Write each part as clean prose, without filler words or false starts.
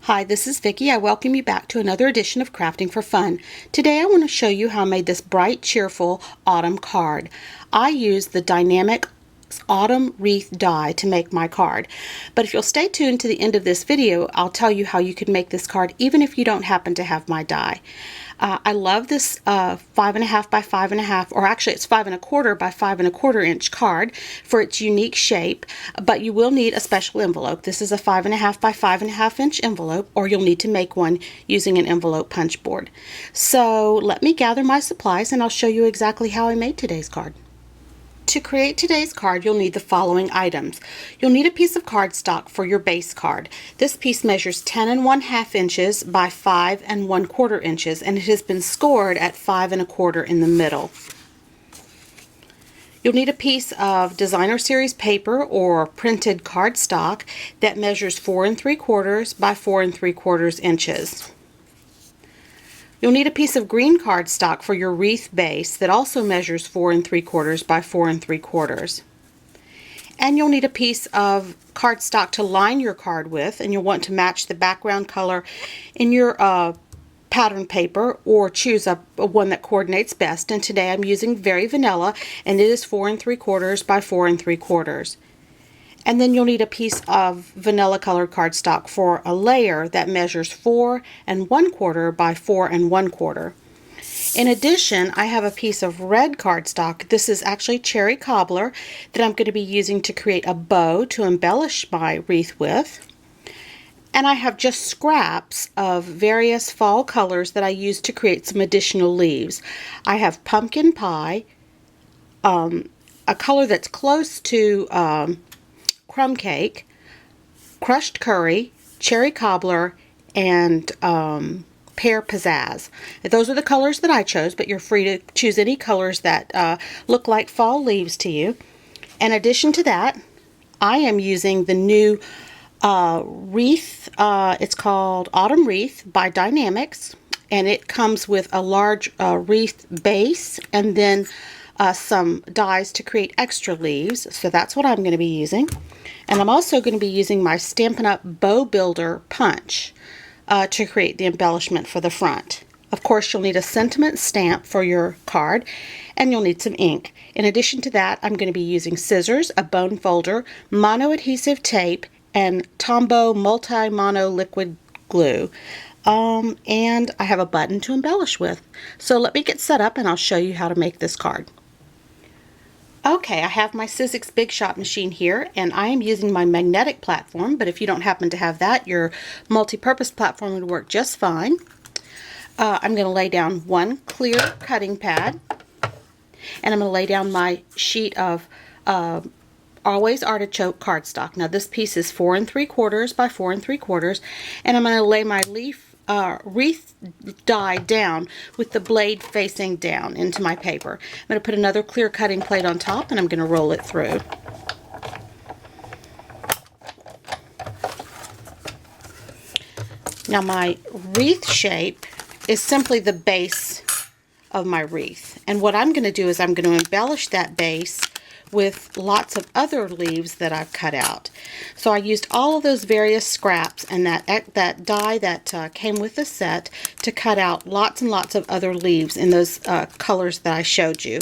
Hi, this is Vicki. I welcome you back to another edition of Crafting for Fun. Today I want to show you how I made this bright, cheerful autumn card. I used the Die-namics autumn wreath die to make my card. But if you'll stay tuned to the end of this video, I'll tell you how you can make this card even if you don't happen to have my die. I love this 5.5 by 5.5, or actually it's 5.25 by 5.25 inch card for its unique shape, but you will need a special envelope. This is a 5.5 by 5.5 inch envelope, or you'll need to make one using an envelope punch board. So let me gather my supplies and I'll show you exactly how I made today's card. To create today's card, you'll need the following items. You'll need a piece of cardstock for your base card. This piece measures 10 1/2 inches by 5 1/4 inches, and it has been scored at 5 1/4 in the middle. You'll need a piece of designer series paper or printed cardstock that measures 4 3/4 by 4 3/4 inches. You'll need a piece of green cardstock for your wreath base that also measures 4 3/4 by 4 3/4. And you'll need a piece of cardstock to line your card with, and you'll want to match the background color in your pattern paper, or choose a one that coordinates best. And today I'm using Very Vanilla, and it is 4 3/4 by 4 3/4. And then you'll need a piece of vanilla colored cardstock for a layer that measures 4 1/4 by 4 1/4. In addition, I have a piece of red cardstock. This is actually cherry cobbler that I'm going to be using to create a bow to embellish my wreath with. And I have just scraps of various fall colors that I use to create some additional leaves. I have pumpkin pie, a color that's close to crumb cake, crushed curry, cherry cobbler, and pear pizzazz. Those are the colors that I chose, but you're free to choose any colors that look like fall leaves to you. In addition to that, I am using the new wreath. It's called Autumn Wreath by Die-namics, and it comes with a large wreath base and then some dies to create extra leaves. So that's what I'm going to be using. And I'm also going to be using my Stampin' Up! Bow Builder punch to create the embellishment for the front. Of course, you'll need a sentiment stamp for your card, and you'll need some ink. In addition to that, I'm going to be using scissors, a bone folder, mono adhesive tape, and Tombow multi-mono liquid glue. And I have a button to embellish with. So let me get set up and I'll show you how to make this card. Okay, I have my Sizzix Big Shot machine here, and I am using my magnetic platform, but if you don't happen to have that, your multi-purpose platform would work just fine. I'm going to lay down one clear cutting pad, and I'm going to lay down my sheet of Always Artichoke cardstock. Now this piece is 4 3/4 by 4 3/4, and I'm going to lay my wreath die down with the blade facing down into my paper. I'm going to put another clear cutting plate on top, and I'm going to roll it through. Now my wreath shape is simply the base of my wreath, and what I'm going to do is I'm going to embellish that base with lots of other leaves that I've cut out. So I used all of those various scraps and that die that came with the set to cut out lots and lots of other leaves in those colors that I showed you.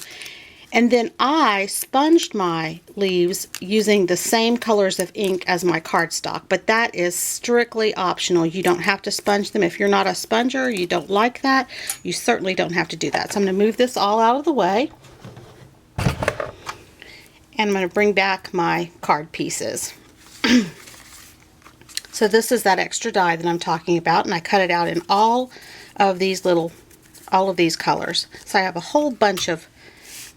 And then I sponged my leaves using the same colors of ink as my cardstock, but that is strictly optional. You don't have to sponge them. If you're not a sponger, you don't like that, you certainly don't have to do that. So I'm going to move this all out of the way. And I'm going to bring back my card pieces. So this is that extra die that I'm talking about, and I cut it out in all of these colors. So I have a whole bunch of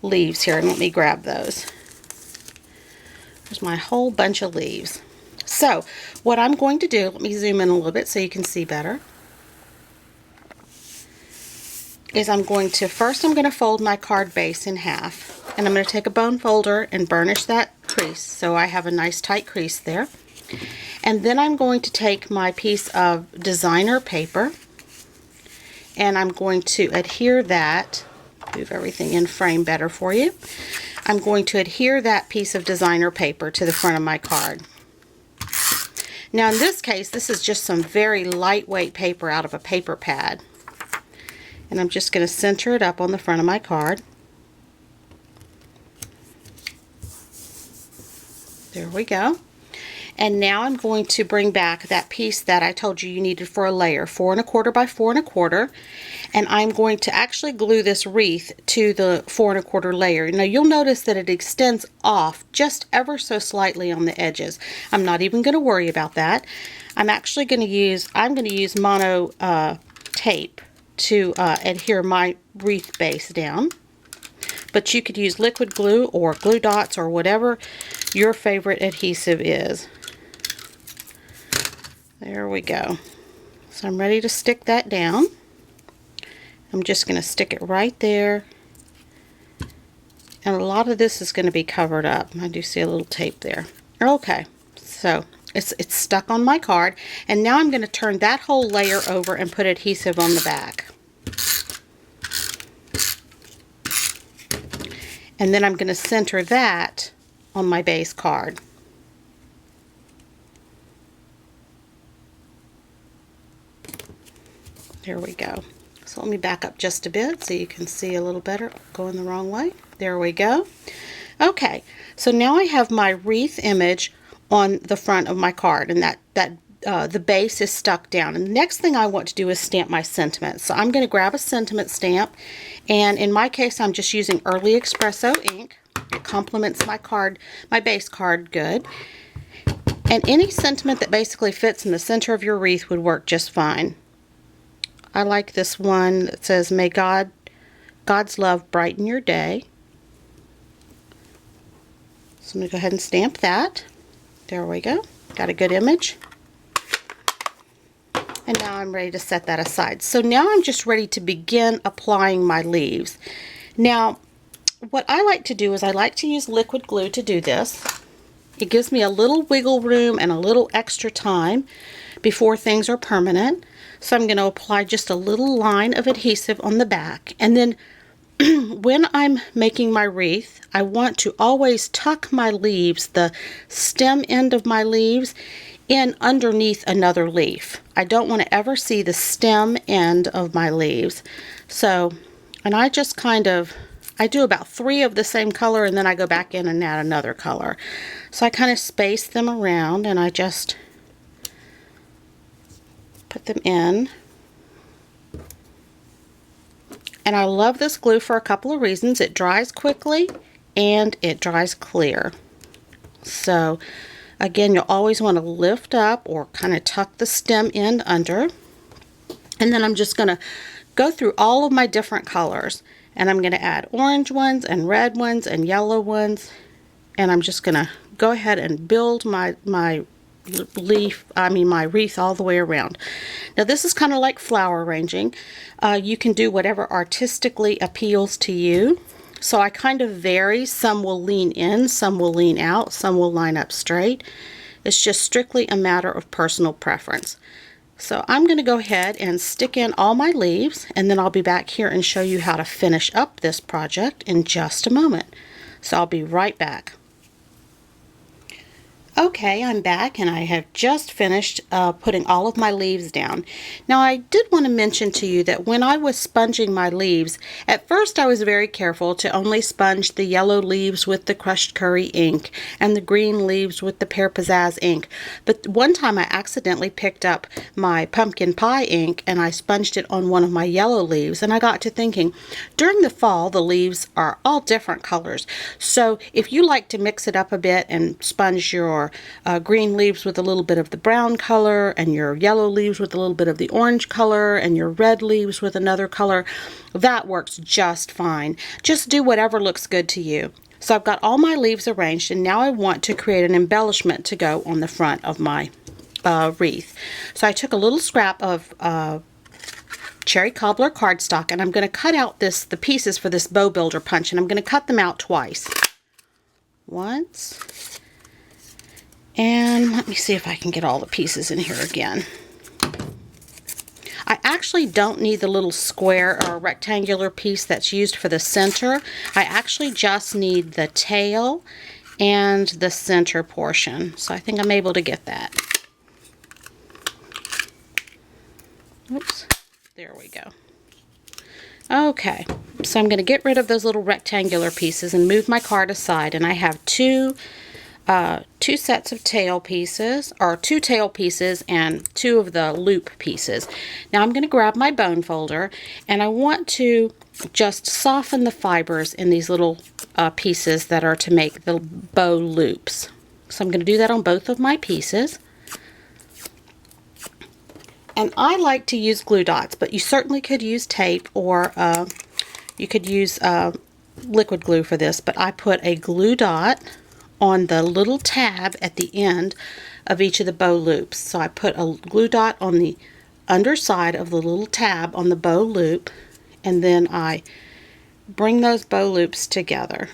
leaves here, and let me grab those. There's my whole bunch of leaves. So what I'm going to do, let me zoom in a little bit so you can see better, is I'm going to fold my card base in half, and I'm going to take a bone folder and burnish that crease so I have a nice tight crease there. And then I'm going to take my piece of designer paper, and I'm going to adhere that, move everything in frame better for you. I'm going to adhere that piece of designer paper to the front of my card. Now in this case, this is just some very lightweight paper out of a paper pad. And I'm just going to center it up on the front of my card. There we go. And now I'm going to bring back that piece that I told you needed for a layer, 4 1/4 by 4 1/4, and I'm going to actually glue this wreath to the 4 1/4 layer. Now you'll notice that it extends off just ever so slightly on the edges. I'm not even going to worry about that. I'm going to use mono tape to adhere my wreath base down. But you could use liquid glue or glue dots or whatever your favorite adhesive is. There we go. So I'm ready to stick that down. I'm just going to stick it right there. And a lot of this is going to be covered up. I do see a little tape there. Okay, so it's stuck on my card. And now I'm going to turn that whole layer over and put adhesive on the back. And then I'm going to center that on my base card. There we go. So let me back up just a bit so you can see a little better. Going the wrong way. There we go. Okay, so now I have my wreath image on the front of my card, and the base is stuck down. And the next thing I want to do is stamp my sentiment. So I'm going to grab a sentiment stamp, and in my case I'm just using Early Espresso ink. It complements my card, my base card good. And any sentiment that basically fits in the center of your wreath would work just fine. I like this one that says, "May God's love brighten your day." So I'm going to go ahead and stamp that. There we go. Got a good image. And now I'm ready to set that aside. So now I'm just ready to begin applying my leaves. Now, what I like to do is I like to use liquid glue to do this. It gives me a little wiggle room and a little extra time before things are permanent. So I'm going to apply just a little line of adhesive on the back. And then when I'm making my wreath, I want to always tuck my leaves, the stem end of my leaves, in underneath another leaf. I don't want to ever see the stem end of my leaves. So, and I just I do about 3 of the same color, and then I go back in and add another color. So I kind of space them around, and I just put them in. And I love this glue for a couple of reasons. It dries quickly and it dries clear. So again, you'll always want to lift up or kind of tuck the stem end under. And then I'm just going to go through all of my different colors, and I'm going to add orange ones and red ones and yellow ones. And I'm just going to go ahead and build my wreath all the way around. Now this is kind of like flower arranging. You can do whatever artistically appeals to you. So I kind of vary. Some will lean in, some will lean out, some will line up straight. It's just strictly a matter of personal preference. So I'm going to go ahead and stick in all my leaves, and then I'll be back here and show you how to finish up this project in just a moment. So I'll be right back. Okay, I'm back, and I have just finished putting all of my leaves down. Now I did want to mention to you that when I was sponging my leaves, at first I was very careful to only sponge the yellow leaves with the crushed curry ink and the green leaves with the Pear Pizzazz ink. But one time I accidentally picked up my pumpkin pie ink and I sponged it on one of my yellow leaves, and I got to thinking, during the fall the leaves are all different colors. So if you like to mix it up a bit and sponge your green leaves with a little bit of the brown color, and your yellow leaves with a little bit of the orange color, and your red leaves with another color, that works just fine. Just do whatever looks good to you. So I've got all my leaves arranged, and now I want to create an embellishment to go on the front of my wreath. So I took a little scrap of cherry cobbler cardstock, and I'm going to cut out the pieces for this bow builder punch, and I'm going to cut them out twice. Once. And let me see if I can get all the pieces in here again. I actually don't need the little square or rectangular piece that's used for the center. I actually just need the tail and the center portion. So I think I'm able to get that. Oops, there we go. Okay, so I'm going to get rid of those little rectangular pieces and move my card aside, and I have two sets of tail pieces, or two tail pieces and two of the loop pieces. Now I'm going to grab my bone folder, and I want to just soften the fibers in these little pieces that are to make the bow loops. So I'm going to do that on both of my pieces. And I like to use glue dots, but you certainly could use tape, or you could use liquid glue for this, but I put a glue dot on the little tab at the end of each of the bow loops. So I put a glue dot on the underside of the little tab on the bow loop, and then I bring those bow loops together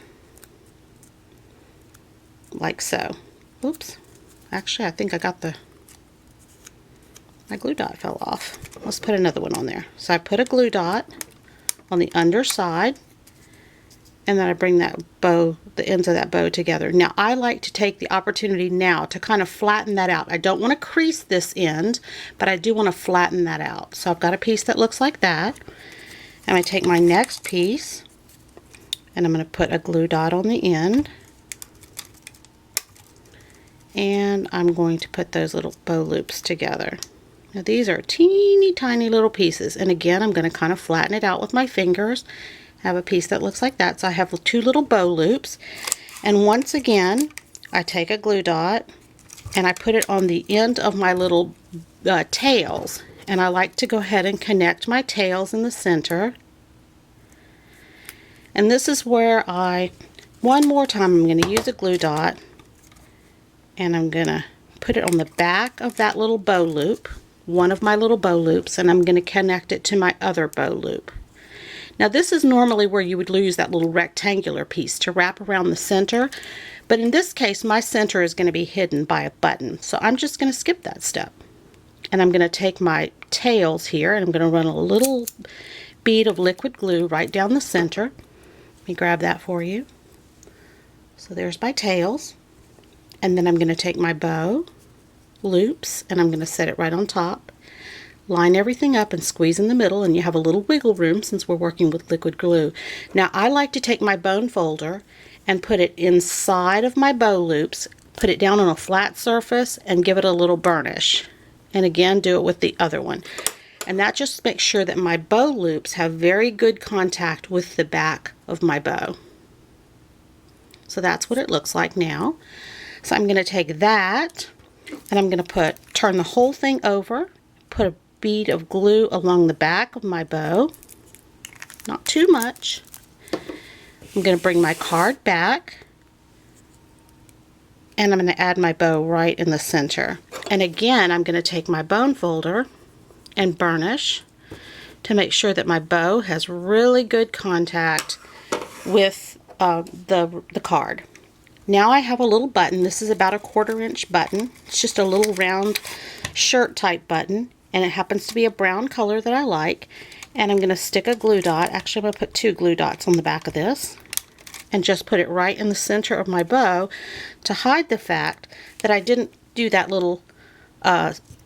like so. Oops, actually I think I got my glue dot fell off. Let's put another one on there. So I put a glue dot on the underside, and then I bring that bow, the ends of that bow together. Now I like to take the opportunity now to kind of flatten that out. I don't want to crease this end, but I do want to flatten that out. So I've got a piece that looks like that. I'm going to take my next piece, and I'm going to put a glue dot on the end, and I'm going to put those little bow loops together. Now these are teeny tiny little pieces, and again I'm going to kind of flatten it out with my fingers. Have a piece that looks like that. So I have two little bow loops, and once again I take a glue dot and I put it on the end of my little tails, and I like to go ahead and connect my tails in the center. And this is where one more time I'm going to use a glue dot, and I'm going to put it on the back of that little bow loop, one of my little bow loops, and I'm going to connect it to my other bow loop. Now this is normally where you would use that little rectangular piece to wrap around the center, but in this case my center is going to be hidden by a button, so I'm just going to skip that step. And I'm going to take my tails here, and I'm going to run a little bead of liquid glue right down the center. Let me grab that for you. So there's my tails, and then I'm going to take my bow loops and I'm going to set it right on top, line everything up and squeeze in the middle, and you have a little wiggle room since we're working with liquid glue. Now I like to take my bone folder and put it inside of my bow loops, put it down on a flat surface, and give it a little burnish. And again, do it with the other one. And that just makes sure that my bow loops have very good contact with the back of my bow. So that's what it looks like now. So I'm going to take that, and I'm going to turn the whole thing over, put a bead of glue along the back of my bow, not too much. I'm going to bring my card back, and I'm going to add my bow right in the center. And again, I'm going to take my bone folder and burnish to make sure that my bow has really good contact with the card. Now I have a little button. This is about a 1/4 inch button. It's just a little round shirt type button, and it happens to be a brown color that I like. And I'm going to stick a glue dot. Actually, I'm going to put 2 glue dots on the back of this, and just put it right in the center of my bow to hide the fact that I didn't do that little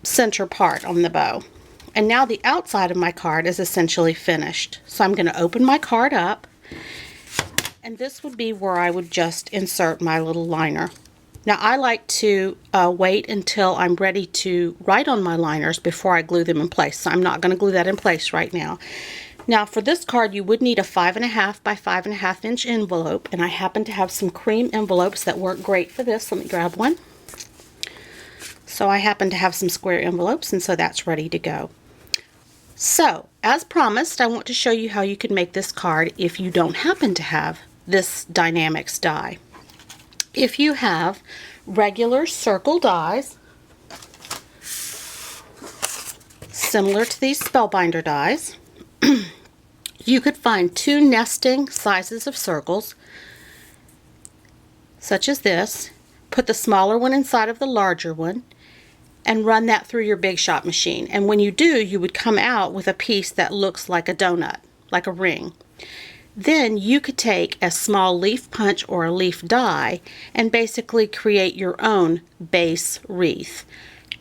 center part on the bow. And now the outside of my card is essentially finished. So I'm going to open my card up, and this would be where I would just insert my little liner. Now I like to wait until I'm ready to write on my liners before I glue them in place. So I'm not going to glue that in place right now. Now for this card you would need a 5.5 by 5.5 inch envelope, and I happen to have some cream envelopes that work great for this. Let me grab one. So I happen to have some square envelopes, and so that's ready to go. So as promised, I want to show you how you can make this card if you don't happen to have this Die-namics die. If you have regular circle dies, similar to these spellbinder dies, you could find 2 nesting sizes of circles, such as this. Put the smaller one inside of the larger one, and run that through your Big Shot machine. And when you do, you would come out with a piece that looks like a donut, like a ring. Then you could take a small leaf punch or a leaf die and basically create your own base wreath.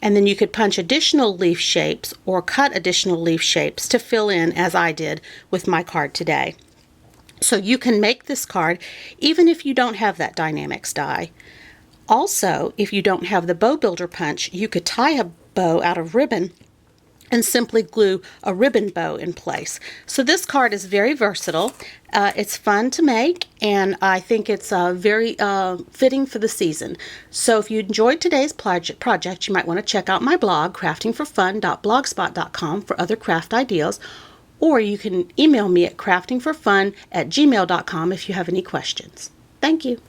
And then you could punch additional leaf shapes or cut additional leaf shapes to fill in, as I did with my card today. So you can make this card even if you don't have that Die-namics die. Also, if you don't have the bow builder punch, you could tie a bow out of ribbon and simply glue a ribbon bow in place. So this card is very versatile. It's fun to make, and I think it's very fitting for the season. So if you enjoyed today's project, you might want to check out my blog, craftingforfun.blogspot.com, for other craft ideas, or you can email me at craftingforfun@gmail.com if you have any questions. Thank you.